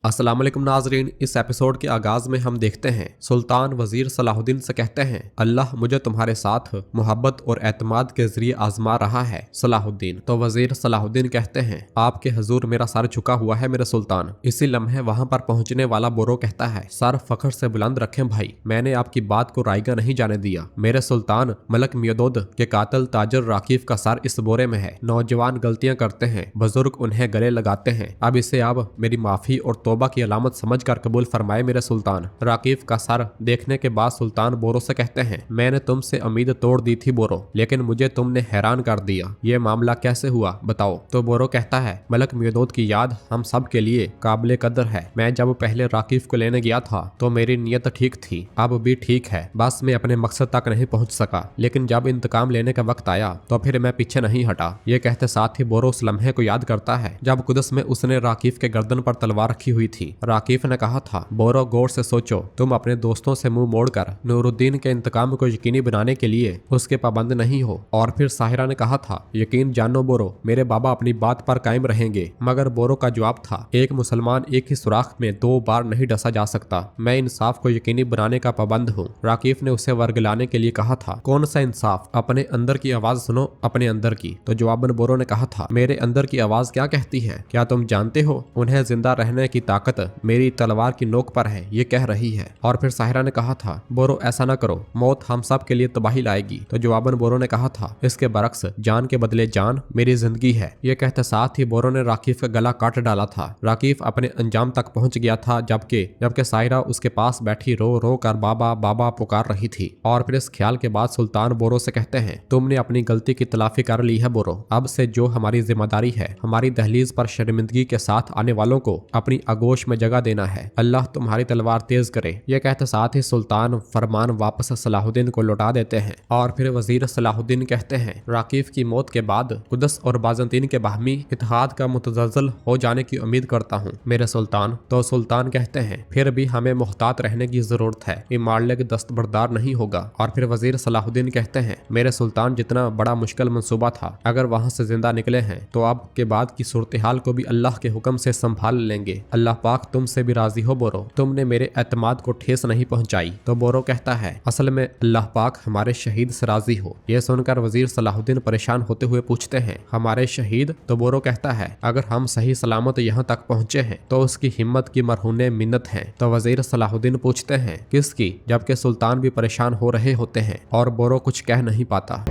अस्सलाम वालेकुम नाजरीन, इस एपिसोड के आगाज में हम देखते हैं सुल्तान वजीर सलाहुद्दीन से कहते हैं, अल्लाह मुझे तुम्हारे साथ मोहब्बत और एतमाद के जरिए आजमा रहा है सलाहुद्दीन। तो वजीर सलाहुद्दीन कहते हैं, आपके हजूर मेरा सर झुका हुआ है मेरे सुल्तान। इसी लम्हे वहां पर पहुंचने वाला बोरो कहता है, सर फख्र से बुलंद रखें भाई, मैंने आपकी बात को रायगा नहीं जाने दिया। मेरे सुल्तान मलक मियदोद के कातिल ताजर राकीफ का सर इस बोरे में है। नौजवान गलतियां करते हैं, बुजुर्ग उन्हें गले लगाते हैं, अब इसे आप मेरी माफी और तौबा की अलामत समझकर कबूल फरमाए मेरे सुल्तान। राकीफ का सर देखने के बाद सुल्तान बोरो से कहते हैं, मैंने तुमसे उम्मीद तोड़ दी थी बोरो, लेकिन मुझे तुमने हैरान कर दिया। ये मामला कैसे हुआ बताओ। तो बोरो कहता है, मलक मियदोद की याद हम सब के लिए काबिल कदर है। मैं जब पहले राकीफ को लेने गया था तो मेरी नीयत ठीक थी, अब भी ठीक है, बस मैं अपने मकसद तक नहीं पहुंच सका। लेकिन जब इंतकाम लेने का वक्त आया तो फिर मैं पीछे नहीं हटा। ये कहते साथ ही बोरो उस लम्हे को याद करता है जब कुदस में उसने राकीफ के गर्दन पर तलवार रखी हुई थी। राकीफ ने कहा था, बोरो गौर से सोचो, तुम अपने दोस्तों से मुंह मोड़कर नूरुद्दीन के इंतकाम को यकीनी बनाने के लिए उसके पाबंद नहीं हो। और फिर साहिरा ने कहा था, यकीन जानो बोरो, मेरे बाबा अपनी बात पर कायम रहेंगे। मगर बोरो का जवाब था, एक मुसलमान एक ही सुराख में 2 बार नहीं डसा जा सकता। मैं इंसाफ को यकीनी बनाने का पाबंद हूँ। राकीफ ने उसे वर्गलाने के लिए कहा था, कौन सा इंसाफ, अपने अंदर की आवाज सुनो, अपने अंदर की। तो जवाबन बोरो ने कहा था, मेरे अंदर की आवाज क्या कहती है, क्या तुम जानते हो? उन्हें जिंदा रहने की ताकत मेरी तलवार की नोक पर है, ये कह रही है। और फिर साहिरा ने कहा था, बोरो ऐसा ना करो, मौत हम सब के लिए तबाही लाएगी। तो जवाबन बोरो ने कहा था, इसके बरक्स जान के बदले जान मेरी जिंदगी है। ये कहते साथ ही बोरो ने राकीफ का गला काट डाला था। राकीफ अपने अंजाम तक पहुंच गया था जबकि साहिरा उसके पास बैठी रो रो कर बाबा बाबा पुकार रही थी। और फिर इस ख्याल के बाद सुल्तान बोरो से कहते हैं, तुमने अपनी गलती की तलाफी कर ली है बोरो, अब से जो हमारी जिम्मेदारी है, हमारी दहलीज पर शर्मिंदगी के साथ आने वालों को अपनी आगोश में जगह देना है। अल्लाह तुम्हारी तलवार तेज करे। ये कहते साथ ही सुल्तान फरमान वापस सलाहुद्दीन को लौटा देते हैं। और फिर वजीर सलाहुद्दीन कहते हैं, राकीफ की मौत के बाद कुदस और बाज़ंतीन के बाहमी इत्तेहाद का मुतज़लज़ल हो जाने की उम्मीद करता हूँ मेरे सुल्तान। तो सुल्तान कहते हैं, फिर भी हमें मुहतात रहने की जरूरत है, इमारत दस्तबरदार नहीं होगा। और फिर वजीर सलाहुद्दीन कहते हैं, मेरे सुल्तान जितना बड़ा मुश्किल मंसूबा था, अगर वहाँ से जिंदा निकले हैं तो अब के बाद की सूरत हाल को भी अल्लाह के हुक्म से संभाल लेंगे। अल्लाह पाक तुमसे भी राजी हो बोरो, तुमने मेरे एतमाद को ठेस नहीं पहुंचाई। तो बोरो कहता है, असल में अल्लाह पाक हमारे शहीद से राजी हो। यह सुनकर वजीर सलाहुद्दीन परेशान होते हुए पूछते हैं, हमारे शहीद? तो बोरो कहता है, अगर हम सही सलामत यहाँ तक पहुँचे हैं तो उसकी हिम्मत की मरहूने मिन्नत है। तो वजीर सलाहुद्दीन पूछते हैं, किसकी? जबकि सुल्तान भी परेशान हो रहे होते हैं और बोरो कुछ कह नहीं पाता।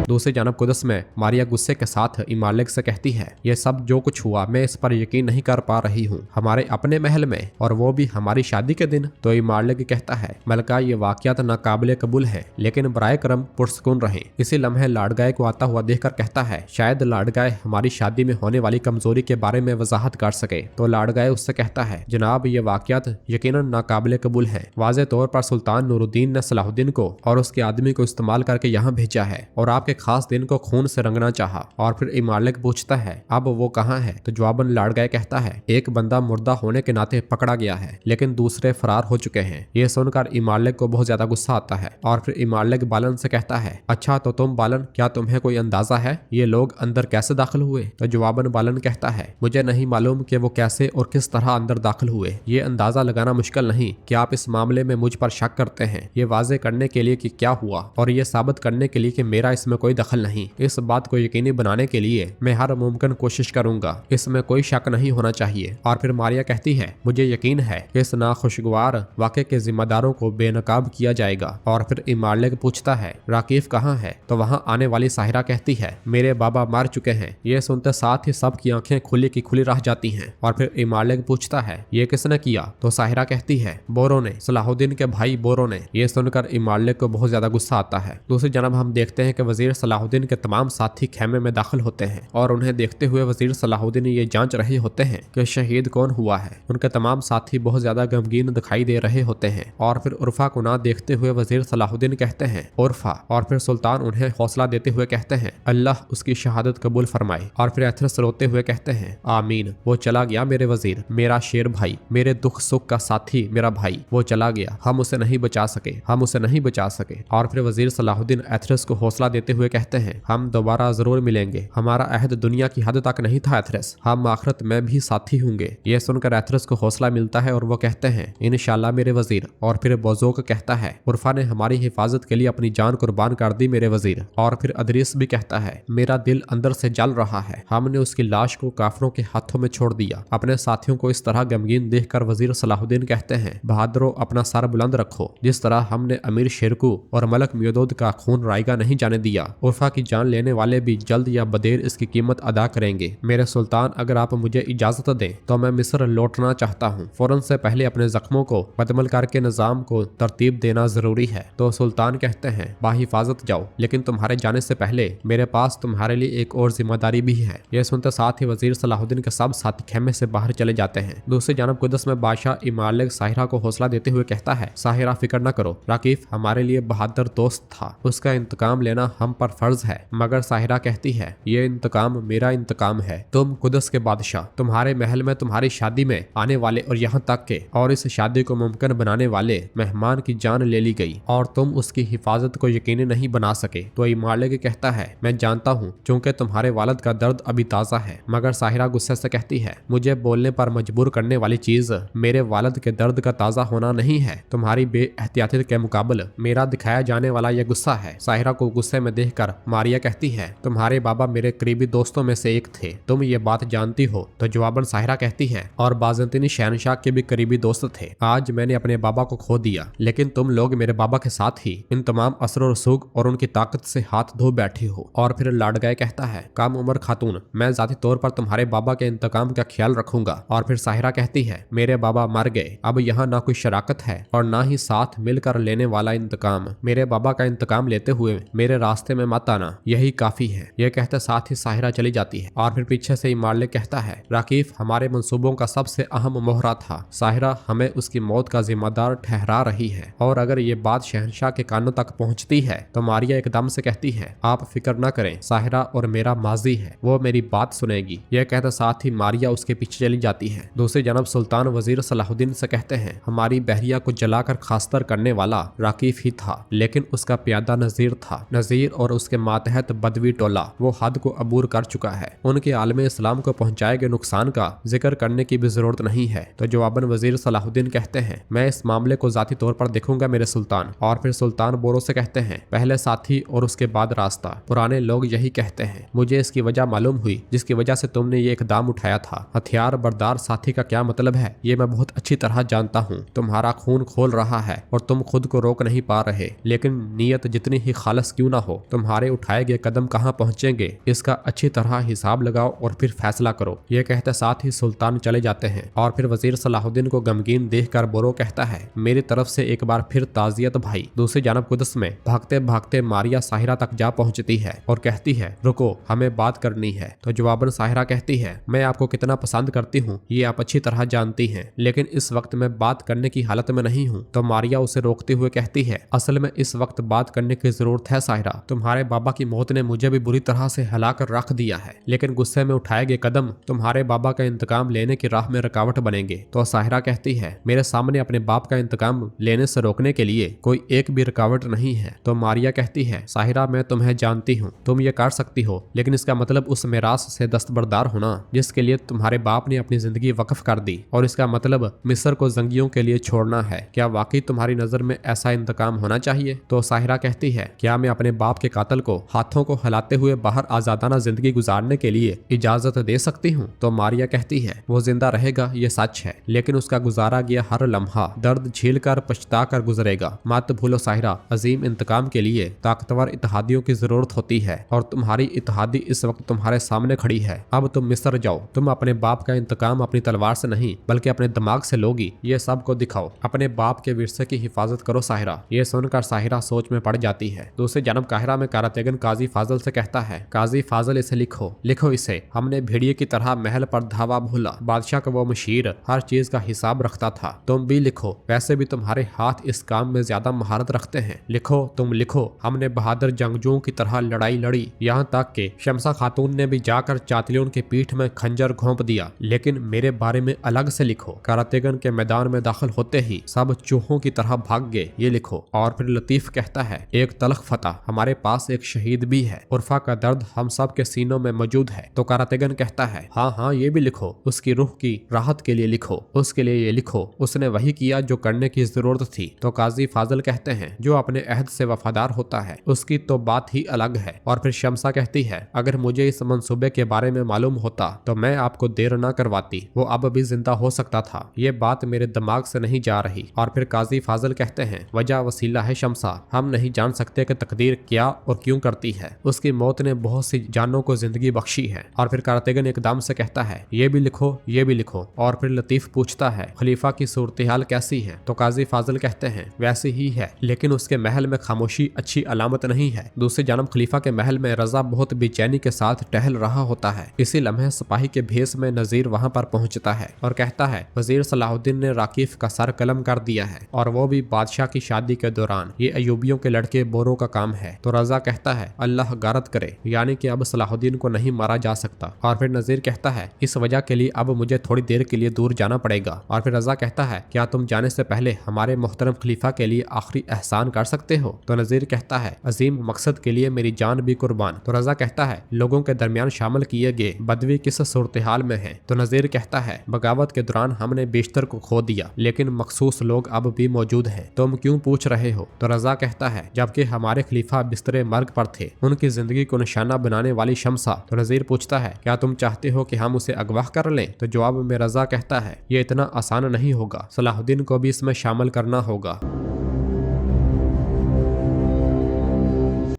दूसरी जानब कुदस में मारिया गुस्से के साथ इमालिक से कहती है, ये सब जो कुछ हुआ मैं इस पर यकीन नहीं कर पा रही हूँ, हमारे अपने महल में, और वो भी हमारी शादी के दिन। तो इमालिक कहता है, मलका ये वाकयात नाकाबिले कबूल है, लेकिन बराए करम पुरसकून रहे। इसी लम्हे लाडगाय को आता हुआ देखकर कहता है, शायद लाडगाय हमारी शादी में होने वाली कमजोरी के बारे में वजाहत कर सके। तो लाडगाय उससे कहता है, जनाब ये वाकयात यकीनन नाकाबिले कबूल है। वाज़े तौर पर सुल्तान नूरुद्दीन ने सलाहुद्दीन को और उसके आदमी को इस्तेमाल करके यहाँ भेजा है और आपके खास दिन को खून से रंगना चाहा। और फिर इमालिक पूछता है, अब वो कहाँ है? तो जवाबन लाडगाय कहता है, एक बंदा मुर्दा होने के नाते पकड़ा गया है, लेकिन दूसरे फरार हो चुके हैं। ये सुनकर इमालिक को बहुत ज्यादा गुस्सा आता है। और फिर इमालिक बालन से कहता है, अच्छा तो तुम बालन, क्या तुम्हें कोई अंदाजा है ये लोग अंदर कैसे दाखिल हुए? तो जवाबन बालन कहता है, मुझे नहीं मालूम कि वो कैसे और किस तरह अंदर दाखिल हुए। ये अंदाजा लगाना मुश्किल नहीं कि आप इस मामले में मुझ पर शक करते हैं। ये वाजे करने के लिए कि क्या हुआ और ये साबित करने के लिए कि मेरा इसमें कोई दखल नहीं। इस बात को यकीनी बनाने के लिए मैं हर मुमकिन कोशिश करूंगा, इसमें कोई शक नहीं होना चाहिए। और फिर मारिया कहती है, मुझे यकीन है कि इस नाखुशगवार वाक़े के जिम्मेदारों को बेनकाब किया जाएगा। और फिर इमालिक पूछता है, राकीफ कहाँ है? तो वहाँ आने वाली साहिरा कहती है, मेरे बाबा मर चुके हैं। ये सुनते साथ ही सबकी आंखें खुली की खुली रह जाती हैं। और फिर इमालिक पूछता है, ये किसने किया? तो साहिरा कहती है, बोरो ने, सलाहुद्दीन के भाई बोरो ने। ये सुनकर इमालिक को बहुत ज्यादा गुस्सा आता है। दूसरी जानब हम देखते हैं कि वजीर सलाहुद्दीन के तमाम साथी खेमे में दाखिल होते हैं और उन्हें देखते हुए वजीर सलाहुद्दीन ये जांच रहे होते हैं कि शहीद कौन हुआ है। उनके तमाम साथी बहुत ज्यादा गमगीन दिखाई दे रहे होते हैं। और फिर उर्फा को ना देखते हुए वजीर सलाहुद्दीन कहते हैं, उर्फा। और फिर सुल्तान उन्हें हौसला देते हुए कहते हैं, अल्लाह उसकी शहादत कबूल फरमाए। और फिर एथरस रोते हुए कहते हैं, आमीन। वो चला गया मेरे वजीर, मेरा शेर भाई, मेरे दुख सुख का साथी, मेरा भाई, वो चला गया, हम उसे नहीं बचा सके, हम उसे नहीं बचा सके। और फिर वजीर सलाहुद्दीन एथरस को हौसला देते हुए हुए कहते हैं, हम दोबारा जरूर मिलेंगे। हमारा अहद दुनिया की हद तक नहीं था एथरस, हम आखिरत में भी साथी होंगे। यह सुनकर एथरस को हौसला मिलता है और वो कहते हैं, इंशाल्लाह मेरे वजीर। और फिर बोजोक कहता है, उर्फा ने हमारी हिफाजत के लिए अपनी जान कुर्बान कर दी मेरे वजीर। और फिर अदरीस भी कहता है, मेरा दिल अंदर से जल रहा है, हमने उसकी लाश को काफरों के हाथों में छोड़ दिया। अपने साथियों को इस तरह गमगीन देखकर वजीर सलाहुद्दीन कहते हैं, बहादुरों अपना सर बुलंद रखो। जिस तरह हमने अमीर शेरकू और मलक म्योदोद का खून रायगा नहीं जाने दिया, उर्फा की जान लेने वाले भी जल्द या बदेर इसकी कीमत अदा करेंगे। मेरे सुल्तान, अगर आप मुझे इजाजत दें तो मैं मिस्र लौटना चाहता हूँ। फौरन से पहले अपने जख्मों को बदमल करके निजाम को तरतीब देना जरूरी है। तो सुल्तान कहते हैं, बाहिफाजत जाओ, लेकिन तुम्हारे जाने से पहले मेरे पास तुम्हारे लिए एक और जिम्मेदारी भी है। यह सुनते साथ ही वजीर सलाहुद्दीन के सब साथी खेमे से बाहर चले जाते हैं। दूसरी जानब कुदस में बादशाह इमालिक साहिरा को हौसला देते हुए कहता है, साहिरा फिक्र न करो, राकीफ हमारे लिए बहादुर दोस्त था, उसका इंतकाम लेना हम पर फर्ज है। मगर साहिरा कहती है, ये इंतकाम मेरा इंतकाम है। तुम कुदस के बादशाह, तुम्हारे महल में तुम्हारी शादी में आने वाले और यहाँ तक के और इस शादी को मुमकिन बनाने वाले मेहमान की जान ले ली गई और तुम उसकी हिफाजत को यकीनी नहीं बना सके। तो इमालिक कहता है, मैं जानता हूँ, चूंकि तुम्हारे वालिद का दर्द अभी ताज़ा है। मगर साहिरा गुस्से से कहती है, मुझे बोलने पर मजबूर करने वाली चीज मेरे वालिद के दर्द का ताज़ा होना नहीं है। तुम्हारी बेएहतियाती के मुकाबले मेरा दिखाया जाने वाला यह गुस्सा है। साहिरा को गुस्से में देखकर मारिया कहती है, तुम्हारे बाबा मेरे करीबी दोस्तों में से एक थे, तुम ये बात जानती हो। तो जवाबन साहिरा कहती है, और बाज़ंतीनी शहनशाह के भी करीबी दोस्त थे। आज मैंने अपने बाबा को खो दिया, लेकिन तुम लोग मेरे बाबा के साथ ही इन तमाम असर रसूख और उनकी ताकत से हाथ धो बैठी हो। और फिर लाडगाय कहता है, कम उम्र खातून, मैं जाती तौर पर तुम्हारे बाबा के इंतकाम का ख्याल रखूंगा। और फिर साहिरा कहती है, मेरे बाबा मर गए, अब यहाँ ना कोई शराकत है और ना ही साथ मिलकर लेने वाला इंतकाम। मेरे बाबा का इंतकाम लेते हुए मेरे रास्ते में मत आना, यही काफी है। यह कहते साथ ही साहिरा चली जाती है। और फिर पीछे से इमालिक कहता है, राकीफ हमारे मंसूबों का सबसे अहम मोहरा था, साहिरा हमें उसकी मौत का जिम्मेदार ठहरा रही है। और अगर ये बात शहनशाह के कानों तक पहुंचती है तो मारिया एकदम से कहती है, आप फिक्र न करें, साहिरा और मेरा माजी है, वो मेरी बात सुनेगी। यह कहते साथ ही मारिया उसके पीछे चली जाती है। दूसरी जानब सुल्तान वजीर सलाहुद्दीन से कहते हैं, हमारी बहरिया को जलाकर खास्तर करने वाला राकीफ ही था, लेकिन उसका प्यादा नजीर था। नजीर और उसके मातहत बदवी टोला वो हद को अबूर कर चुका है। उनके आलमे इस्लाम को पहुंचाए गए नुकसान का जिक्र करने की भी जरूरत नहीं है। तो जवाबन वजीर सलाहुद्दीन कहते हैं, मैं इस मामले को जाती तौर पर देखूंगा मेरे सुल्तान। और फिर सुल्तान बोरो से कहते हैं, पहले साथी और उसके बाद रास्ता। पुराने लोग यही कहते हैं, मुझे इसकी वजह मालूम हुई जिसकी वजह से तुमने ये इकदाम उठाया था। हथियार बरदार साथी का क्या मतलब है ये मैं बहुत अच्छी तरह जानता हूँ। तुम्हारा खून खोल रहा है और तुम खुद को रोक नहीं पा रहे, लेकिन नीयत जितनी ही खालस क्यों ना हो, तुम्हारे उठाए गए कदम कहाँ पहुँचेंगे इसका अच्छी तरह हिसाब लगाओ और फिर फैसला करो। ये कहते साथ ही सुल्तान चले जाते हैं। और फिर वजीर सलाहुद्दीन को गमगीन देखकर बोरो कहता है, मेरी तरफ से एक बार फिर ताजियत भाई। दूसरी जानब कुदस में भागते भागते मारिया साहिरा तक जा पहुंचती है और कहती है, रुको हमें बात करनी है। तो जवाबन साहिरा कहती है, मैं आपको कितना पसंद करती हूँ ये आप अच्छी तरह जानती हैं, लेकिन इस वक्त मैं बात करने की हालत में नहीं हूँ। तो मारिया उसे रोकते हुए कहती है, असल में इस वक्त बात करने की जरूरत है साहिरा, तुम्हारे बाबा की मौत ने मुझे भी बुरी तरह से हिलाकर रख दिया है, लेकिन गुस्से में उठाए गए कदम तुम्हारे बाबा का इंतकाम लेने की राह में रुकावट बनेंगे। तो साहिरा कहती है, मेरे सामने अपने बाप का इंतकाम लेने से रोकने के लिए कोई एक भी रुकावट नहीं है। तो मारिया कहती है, साहिरा मैं तुम्हें जानती हूँ, तुम ये कर सकती हो, लेकिन इसका मतलब उस मिरास से दस्तबरदार होना जिसके लिए तुम्हारे बाप ने अपनी जिंदगी वक्फ कर दी, और इसका मतलब मिस्र को जंगियों के लिए छोड़ना है। क्या वाकई तुम्हारी नजर में ऐसा इंतकाम होना चाहिए? तो साहिरा कहती है, क्या मैं अपने बाप के कातल को हाथों को हिलाते हुए बाहर आजादाना जिंदगी गुजारने के लिए इजाजत दे सकती हूँ? तो मारिया कहती है, वो जिंदा रहेगा ये सच है, लेकिन उसका गुजारा गया हर लम्हा दर्द झेल कर पछता कर गुजरेगा। मत भूलो साहिरा, अजीम इंतकाम के लिए ताकतवर इत्तेहादियों की जरूरत होती है, और तुम्हारी इत्तेहादी इस वक्त तुम्हारे सामने खड़ी है। अब तुम मिस्र जाओ, तुम अपने बाप का इंतकाम अपनी तलवार से नहीं बल्कि अपने दिमाग से लोगी, ये सब को दिखाओ। अपने बाप के विरसे की हिफाजत करो साहिरा। ये सुनकर साहिरा सोच में पड़ जाती है। दूसरी जानब काहिरा में कारातेगन काजी फाजल से कहता है, काजी फाजल इसे लिखो, लिखो इसे, हमने भेड़िए की तरह महल पर धावा भूला, बादशाह का वो मशीर हर चीज का हिसाब रखता था। तुम भी लिखो, वैसे भी तुम्हारे हाथ इस काम में ज्यादा महारत रखते हैं। लिखो, तुम लिखो, हमने बहादुर जंगजुओं की तरह लड़ाई लड़ी, यहाँ तक कि शमसा खातून ने भी जाकर चातलियों के पीठ में खंजर घोंप दिया, लेकिन मेरे बारे में अलग से लिखो। कारातेगन के मैदान में दाखिल होते ही सब चूहों की तरह भाग गए, ये लिखो। और फिर लतीफ कहता है, एक तलख फतह हमारे पास पास एक शहीद भी है। उर्फा का दर्द हम सब के सीनों में मौजूद है। तो कारातेगन कहता है, हाँ ये भी लिखो, उसकी रूह की राहत के लिए लिखो, उसके लिए ये लिखो, उसने वही किया जो करने की जरूरत थी। तो काजी फाजिल कहते हैं, जो अपने अहद से वफादार होता है उसकी तो बात ही अलग है। और फिर शमसा कहती है, अगर मुझे इस मंसूबे के बारे में मालूम होता तो मैं आपको देर न करवाती, वो अब भी जिंदा हो सकता था। ये बात मेरे दिमाग से नहीं जा रही। और फिर काजी फाजिल कहते हैं, वजह वसीला है शमसा, हम नहीं जान सकते कि तकदीर क्या और क्यों करती है। उसकी मौत ने बहुत सी जानों को जिंदगी बख्शी है। और फिर कारातेगन एकदम से कहता है, ये भी लिखो, ये भी लिखो। और फिर लतीफ पूछता है, खलीफा की सूरत हाल कैसी है? तो काजी फाजिल कहते हैं, वैसी ही है, लेकिन उसके महल में खामोशी अच्छी अलामत नहीं है। दूसरी जानब खलीफा के महल में रजा बहुत बेचैनी के साथ टहल रहा होता है। इसी लम्हे सिपाही के भेस में नजीर वहां पर पहुंचता है और कहता है, वजीर सलाहुद्दीन ने राकिफ का सर कलम कर दिया है, और वो भी बादशाह की शादी के दौरान। ये अयूबियों के लड़के बोरों का काम है। तो रजा कहता है, अल्लाह गारत करे, यानी कि अब सलाहुद्दीन को नहीं मारा जा सकता। और फिर नजीर कहता है, इस वजह के लिए अब मुझे थोड़ी देर के लिए दूर जाना पड़ेगा। और फिर रजा कहता है, क्या तुम जाने से पहले हमारे मोहतरम खलीफा के लिए आखिरी एहसान कर सकते हो? तो नजीर कहता है, अजीम मकसद के लिए मेरी जान भी कुर्बान। तो रजा कहता है, लोगों के दरमियान शामिल किए गए बदवी किस सूरत हाल में है? तो नजीर कहता है, बगावत के दौरान हमने बेशतर को खो दिया, लेकिन मखसूस लोग अब भी मौजूद हैं। तुम क्यों पूछ रहे हो? तो रजा कहता है, जबकि हमारे खलीफा बिस्तरे मर्ग पर थे, उनकी जिंदगी को निशाना बनाने वाली शमसा। तो नजीर पूछता है, क्या तुम चाहते हो कि हम उसे अगवा कर लें? तो जवाब में रजा कहता है, ये इतना आसान नहीं होगा, सलाहुद्दीन को भी इसमें शामिल करना होगा।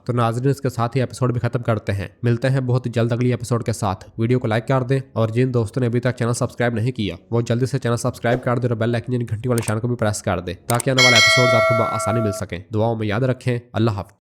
तो नाज़रीन, इसके साथ ही एपिसोड भी खत्म करते हैं। मिलते हैं बहुत जल्द अगली एपिसोड के साथ। वीडियो को लाइक कर दें और जिन दोस्तों ने अभी तक चैनल सब्सक्राइब नहीं किया वो जल्दी से चैनल सब्सक्राइब कर दे और बेल आइकन यानी घंटी वाले निशान को भी प्रेस कर दे, ताकि आने वाले एपिसोड आपको आसानी मिल सके। दुआओं में याद रखें। अल्लाह हाफ़िज़।